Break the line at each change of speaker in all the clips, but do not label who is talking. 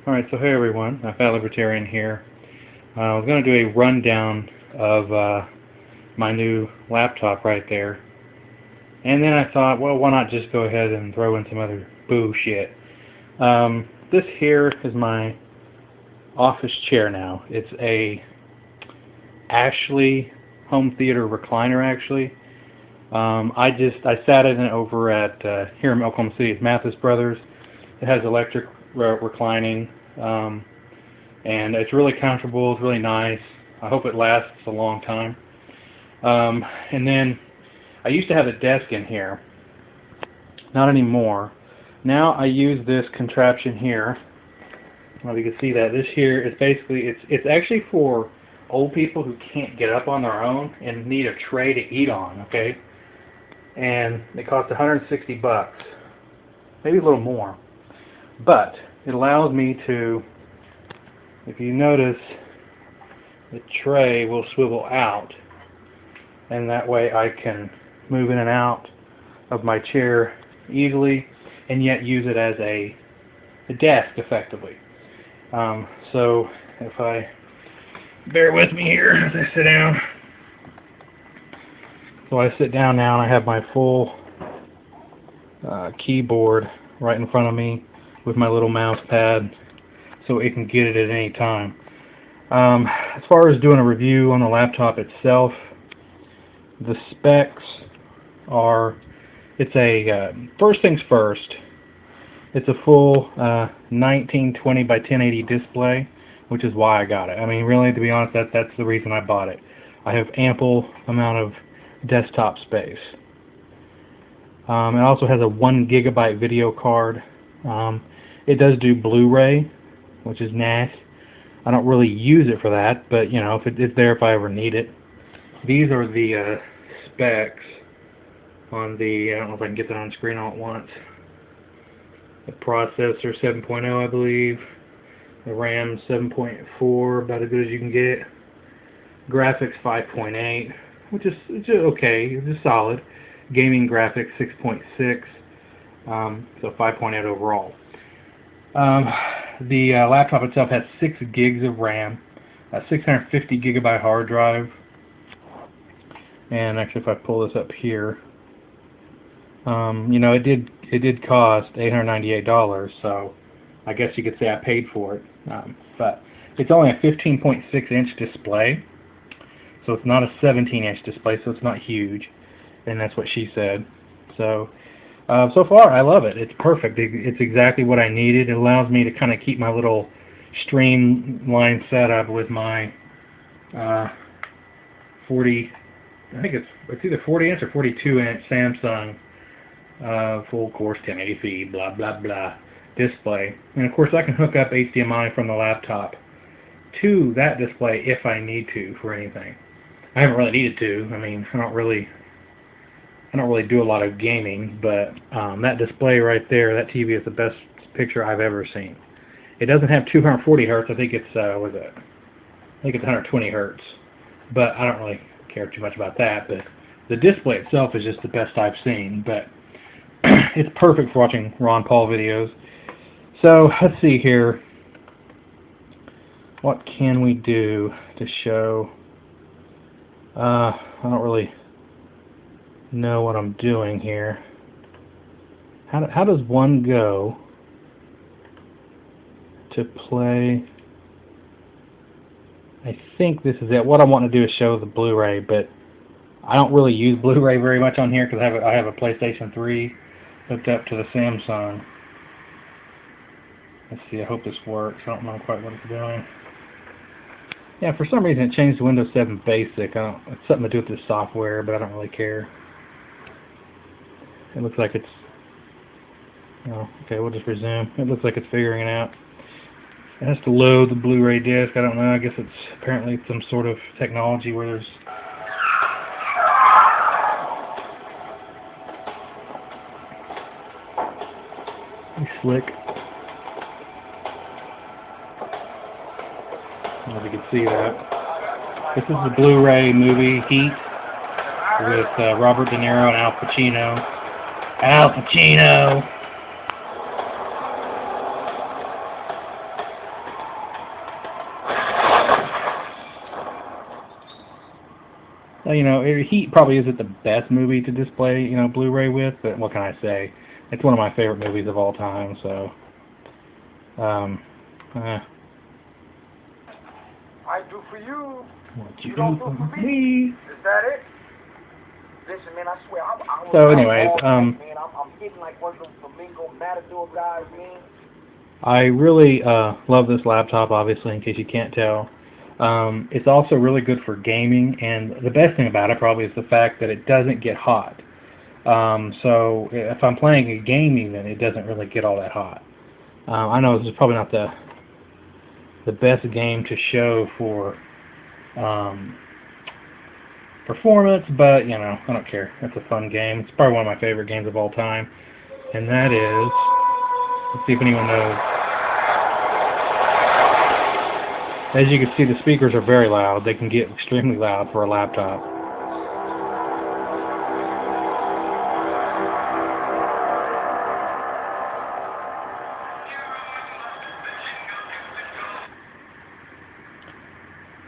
Alright, so hey everyone, Fat Libertarian here. I was going to do a rundown of my new laptop right there. And then I thought, well, why not just go ahead and throw in some other bullshit. This here is my office chair now. It's a Ashley home theater recliner, actually. I sat in it over at here in Oklahoma City. It's Mathis Brothers. It has electric reclining, and it's really comfortable. It's really nice. I hope it lasts a long time. And then I used to have a desk in here. Not anymore. Now I use this contraption here. I don't know if you can see that. This here is basically it's actually for old people who can't get up on their own and need a tray to eat on. Okay. And it costs $160, maybe a little more. But it allows me to, if you notice, the tray will swivel out, and that way I can move in and out of my chair easily and yet use it as a desk effectively. So if I bear with me here as I sit down. So I sit down now and I have my full keyboard right in front of me with my little mouse pad so it can get it at any time. As far as doing a review on the laptop itself, the specs are, it's a, first things first, it's a full 1920 by 1080 display, which is why I got it. I mean, really, to be honest, that's the reason I bought it. I have ample amount of desktop space. It also has a 1 gigabyte video card. It does do Blu-ray, which is nice. I don't really use it for that, but you know, if it's there if I ever need it. These are the specs on the, I don't know if I can get that on screen all at once. The processor 7.0, I believe. The RAM 7.4, about as good as you can get. Graphics 5.8, which is okay, it's just solid. Gaming graphics 6.6, so 5.8 overall. The laptop itself has 6 gigs of RAM, a 650 gigabyte hard drive, and actually if I pull this up here, you know, it did cost $898, so I guess you could say I paid for it, but it's only a 15.6 inch display, so it's not a 17 inch display, so it's not huge, and that's what she said. So so far I love it. It's perfect. It's exactly what I needed. It allows me to kind of keep my little streamlined setup with my 40, I think it's either 40 inch or 42 inch Samsung full course 1080p blah blah blah display, and of course I can hook up HDMI from the laptop to that display if I need to for anything. I haven't really needed to. I mean, I don't really do a lot of gaming, but that display right there, that TV is the best picture I've ever seen. It doesn't have 240 hertz. I think it's what is it? I think it's 120 hertz, but I don't really care too much about that. But the display itself is just the best I've seen. But it's perfect for watching Ron Paul videos. So let's see here. What can we do to show? I don't really know what I'm doing here. How does one go to play? I think this is it. What I want to do is show the Blu-ray, but I don't really use Blu-ray very much on here because I have a PlayStation 3 hooked up to the Samsung. Let's see, I hope this works. I don't know quite what it's doing. Yeah, for some reason it changed to Windows 7 Basic. It's something to do with the software, but I don't really care. It looks like it's, oh, okay, we'll just resume. It looks like it's figuring it out. It has to load the Blu-ray disc. I don't know. I guess it's apparently some sort of technology where there's slick. I don't know if you can see that. This is the Blu-ray movie Heat with Robert De Niro and Al Pacino. Al Pacino! You know, Heat probably isn't the best movie to display, you know, Blu-ray with, but what can I say? It's one of my favorite movies of all time, so, eh.
I do for you.
What
You don't do for me. Is that it? Listen, man, I swear,
So, anyways,
man, I'm hitting like one of those flamingo matador guys, man.
I really love this laptop, obviously, in case you can't tell. It's also really good for gaming, and the best thing about it probably is the fact that it doesn't get hot. So if I'm playing a game even, it doesn't really get all that hot. I know this is probably not the best game to show for performance, but you know, I don't care. It's a fun game. It's probably one of my favorite games of all time, and that is, let's see if anyone knows. As you can see, the speakers are very loud. They can get extremely loud for a laptop.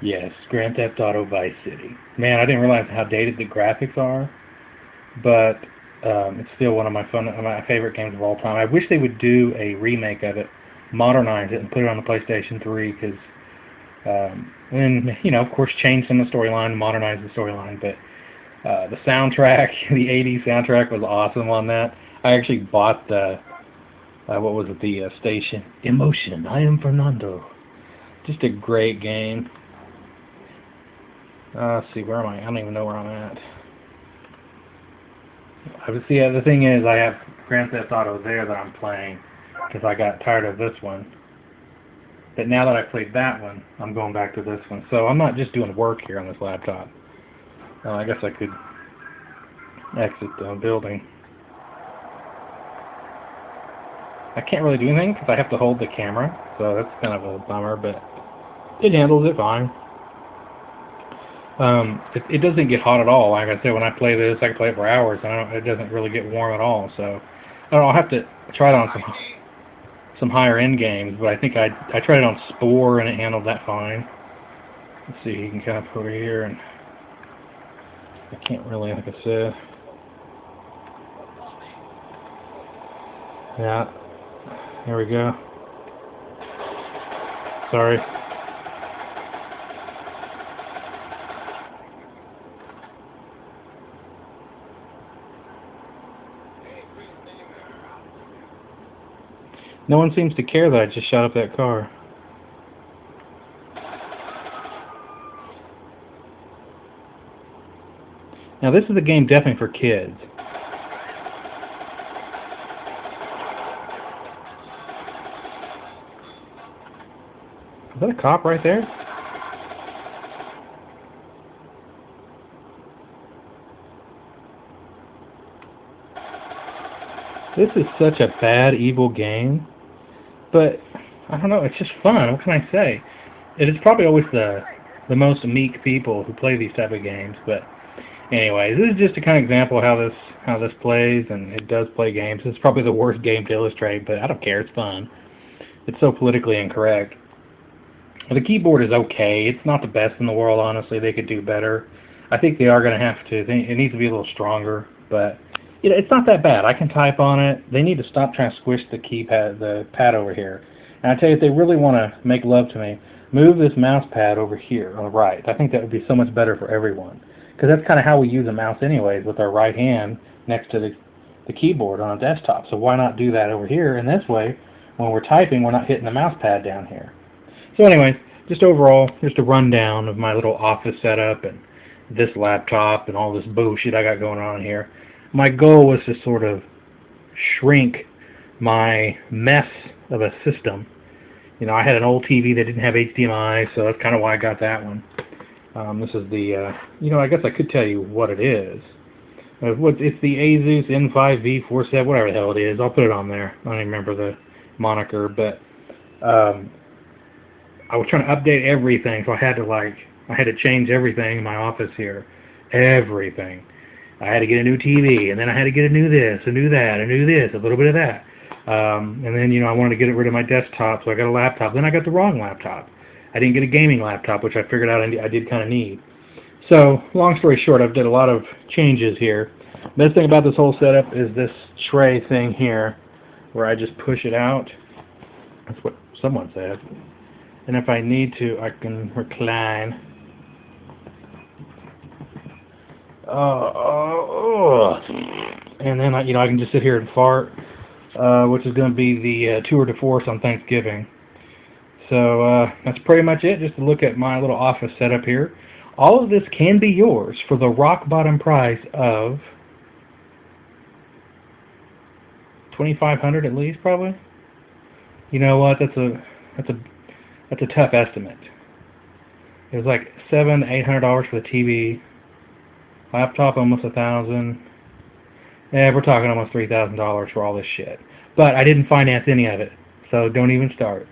Yes, Grand Theft Auto Vice City. Man, I didn't realize how dated the graphics are, but it's still one of my favorite games of all time. I wish they would do a remake of it, modernize it, and put it on the PlayStation 3, because, and, you know, of course, change some of the storyline, modernize the storyline, but the soundtrack, the 80s soundtrack was awesome on that. I actually bought the, what was it, the station, Emotion, I Am Fernando. Just a great game. Let's see, where am I? I don't even know where I'm at. See, the thing is, I have Grand Theft Auto there that I'm playing, because I got tired of this one. But now that I've played that one, I'm going back to this one. So I'm not just doing work here on this laptop. I guess I could exit the building. I can't really do anything, because I have to hold the camera, so that's kind of a bummer, but it handles it fine. It doesn't get hot at all. Like I said, when I play this, I can play it for hours, and it doesn't really get warm at all. So I don't know, I'll have to try it on some higher end games, but I think I tried it on Spore, and it handled that fine. Let's see, you can come up over here, and I can't really, like I said. Yeah, there we go. Sorry. No one seems to care that I just shot up that car. Now this is a game definitely for kids. Is that a cop right there? This is such a bad, evil game. But, I don't know, it's just fun. What can I say? It is probably always the most meek people who play these type of games. But, anyways, this is just a kind of example of how this plays, and it does play games. It's probably the worst game to illustrate, but I don't care. It's fun. It's so politically incorrect. The keyboard is okay. It's not the best in the world, honestly. They could do better. I think they are going to have to. It needs to be a little stronger, but it's not that bad. I can type on it. They need to stop trying to squish the keypad, the pad over here. And I tell you, if they really want to make love to me, move this mouse pad over here on the right. I think that would be so much better for everyone, because that's kind of how we use a mouse anyways, with our right hand next to the keyboard on a desktop. So why not do that over here? And this way, when we're typing, we're not hitting the mouse pad down here. So anyways, just overall, just a rundown of my little office setup and this laptop and all this bullshit I got going on here. My goal was to sort of shrink my mess of a system. You know, I had an old TV that didn't have HDMI, so that's kind of why I got that one. This is the, you know, I guess I could tell you what it is. It's the Asus N5V47, whatever the hell it is. I'll put it on there. I don't even remember the moniker, but I was trying to update everything, so I had to change everything in my office here. Everything. I had to get a new TV, and then I had to get a new this, a new that, a new this, a little bit of that. And then, you know, I wanted to get rid of my desktop, so I got a laptop. Then I got the wrong laptop. I didn't get a gaming laptop, which I figured out I did kind of need. So, long story short, I've did a lot of changes here. Best thing about this whole setup is this tray thing here, where I just push it out. That's what someone said. And if I need to, I can recline. And then I can just sit here and fart, which is going to be the tour de force on Thanksgiving. So that's pretty much it. Just to look at my little office setup here. All of this can be yours for the rock bottom price of $2,500 at least, probably. You know what? That's a tough estimate. It was like $700-800 for the TV. Laptop almost $1,000. Yeah, we're talking almost $3,000 for all this shit. But I didn't finance any of it, so don't even start.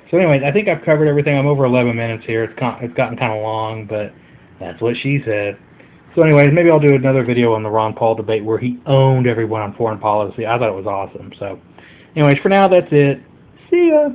So anyways, I think I've covered everything. I'm over 11 minutes here. It's gotten kind of long, but that's what she said. So anyways, maybe I'll do another video on the Ron Paul debate where he owned everyone on foreign policy. I thought it was awesome. So anyways, for now, that's it. See ya.